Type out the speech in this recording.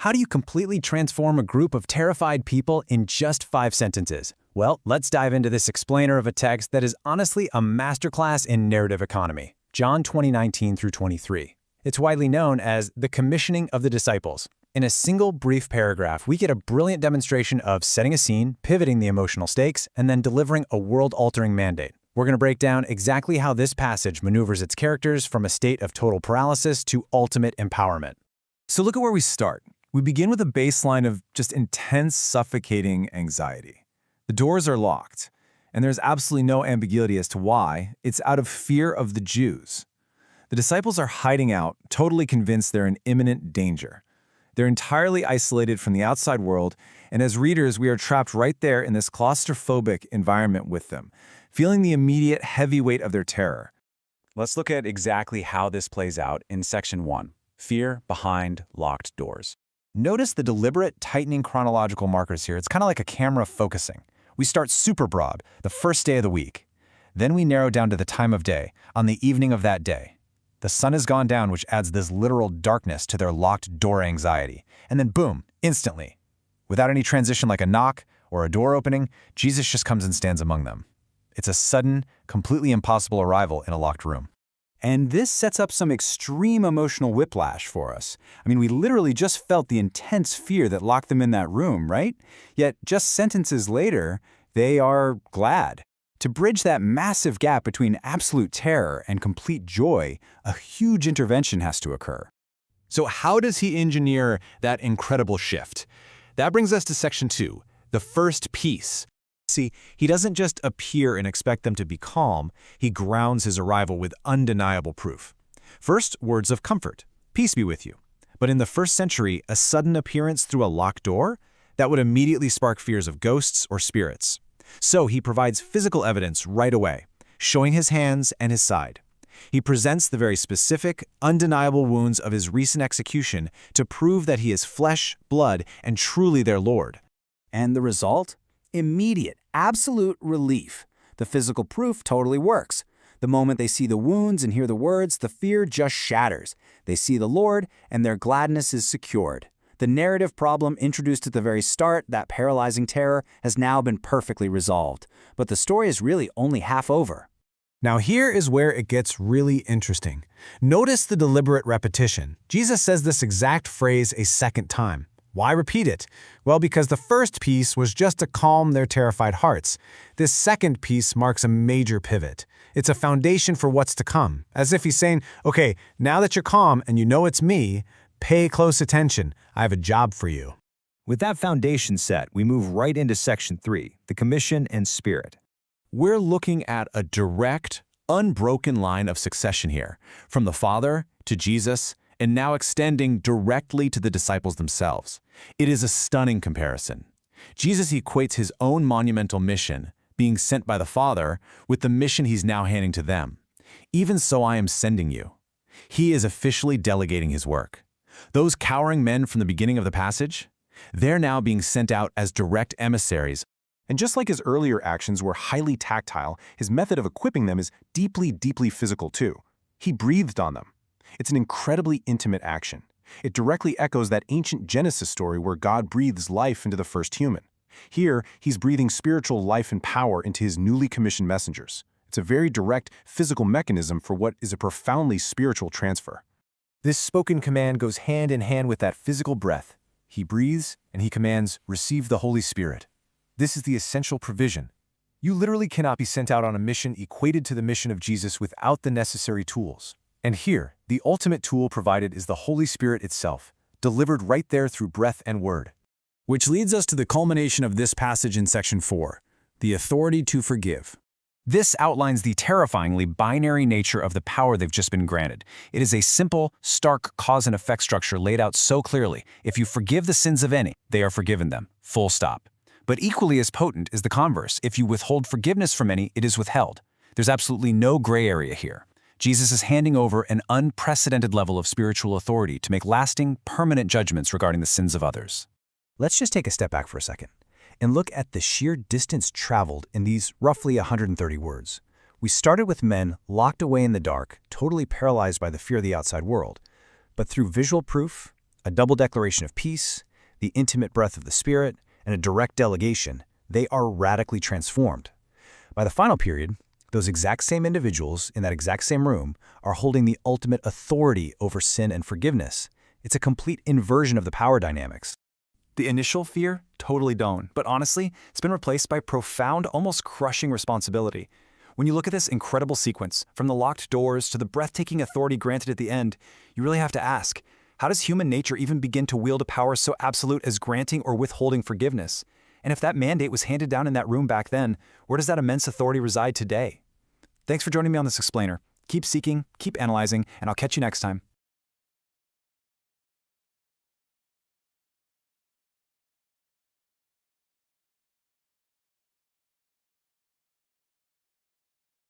How do you completely transform a group of terrified people in just 5 sentences? Well, let's dive into this explainer of a text that is honestly a masterclass in narrative economy. John 20:19 through 23. It's widely known as the commissioning of the disciples. In a single brief paragraph, we get a brilliant demonstration of setting a scene, pivoting the emotional stakes, and then delivering a world-altering mandate. We're going to break down exactly how this passage maneuvers its characters from a state of total paralysis to ultimate empowerment. So look at where we start. We begin with a baseline of just intense, suffocating anxiety. The doors are locked, and there's absolutely no ambiguity as to why. It's out of fear of the Jews. The disciples are hiding out, totally convinced they're in imminent danger. They're entirely isolated from the outside world, and as readers, we are trapped right there in this claustrophobic environment with them, feeling the immediate heavy weight of their terror. Let's look at exactly how this plays out in Section 1, Fear Behind Locked Doors. Notice the deliberate tightening chronological markers here. It's kind of like a camera focusing. We start super broad, the first day of the week. Then we narrow down to the time of day, on the evening of that day. The sun has gone down, which adds this literal darkness to their locked door anxiety. And then boom, instantly. Without any transition like a knock or a door opening, Jesus just comes and stands among them. It's a sudden, completely impossible arrival in a locked room. And this sets up some extreme emotional whiplash for us. I mean, we literally just felt the intense fear that locked them in that room, right? Yet, just sentences later, they are glad. To bridge that massive gap between absolute terror and complete joy, a huge intervention has to occur. So how does he engineer that incredible shift? That brings us to Section 2, the first piece. See, he doesn't just appear and expect them to be calm, he grounds his arrival with undeniable proof. First, words of comfort. Peace be with you. But in the first century, a sudden appearance through a locked door, that would immediately spark fears of ghosts or spirits. So he provides physical evidence right away, showing his hands and his side. He presents the very specific, undeniable wounds of his recent execution to prove that he is flesh, blood, and truly their Lord. And the result? Immediate, absolute relief. The physical proof totally works. The moment they see the wounds and hear the words, the fear just shatters. They see the Lord, and their gladness is secured. The narrative problem introduced at the very start, that paralyzing terror, has now been perfectly resolved. But the story is really only half over. Now here is where it gets really interesting. Notice the deliberate repetition. Jesus says this exact phrase a second time. Why repeat it? Well, because the first piece was just to calm their terrified hearts. This second piece marks a major pivot. It's a foundation for what's to come, as if he's saying, okay, now that you're calm and you know it's me, pay close attention. I have a job for you. With that foundation set, we move right into Section 3, the Commission and Spirit. We're looking at a direct, unbroken line of succession here, from the Father to Jesus, and now extending directly to the disciples themselves. It is a stunning comparison. Jesus equates his own monumental mission, being sent by the Father, with the mission he's now handing to them. Even so I am sending you. He is officially delegating his work. Those cowering men from the beginning of the passage, they're now being sent out as direct emissaries. And just like his earlier actions were highly tactile, his method of equipping them is deeply, deeply physical too. He breathed on them. It's an incredibly intimate action. It directly echoes that ancient Genesis story where God breathes life into the first human. Here, he's breathing spiritual life and power into his newly commissioned messengers. It's a very direct physical mechanism for what is a profoundly spiritual transfer. This spoken command goes hand in hand with that physical breath. He breathes and he commands, receive the Holy Spirit. This is the essential provision. You literally cannot be sent out on a mission equated to the mission of Jesus without the necessary tools. And here, the ultimate tool provided is the Holy Spirit itself, delivered right there through breath and word. Which leads us to the culmination of this passage in Section 4, the authority to forgive. This outlines the terrifyingly binary nature of the power they've just been granted. It is a simple, stark cause and effect structure laid out so clearly. If you forgive the sins of any, they are forgiven them. Full stop. But equally as potent is the converse. If you withhold forgiveness from any, it is withheld. There's absolutely no gray area here. Jesus is handing over an unprecedented level of spiritual authority to make lasting, permanent judgments regarding the sins of others. Let's just take a step back for a second and look at the sheer distance traveled in these roughly 130 words. We started with men locked away in the dark, totally paralyzed by the fear of the outside world. But through visual proof, a double declaration of peace, the intimate breath of the Spirit, and a direct delegation, they are radically transformed. By the final period, those exact same individuals in that exact same room are holding the ultimate authority over sin and forgiveness. It's a complete inversion of the power dynamics. The initial fear? Totally don't. But honestly, it's been replaced by profound, almost crushing responsibility. When you look at this incredible sequence, from the locked doors to the breathtaking authority granted at the end, you really have to ask, how does human nature even begin to wield a power so absolute as granting or withholding forgiveness? And if that mandate was handed down in that room back then, where does that immense authority reside today? Thanks for joining me on this explainer. Keep seeking, keep analyzing, and I'll catch you next time.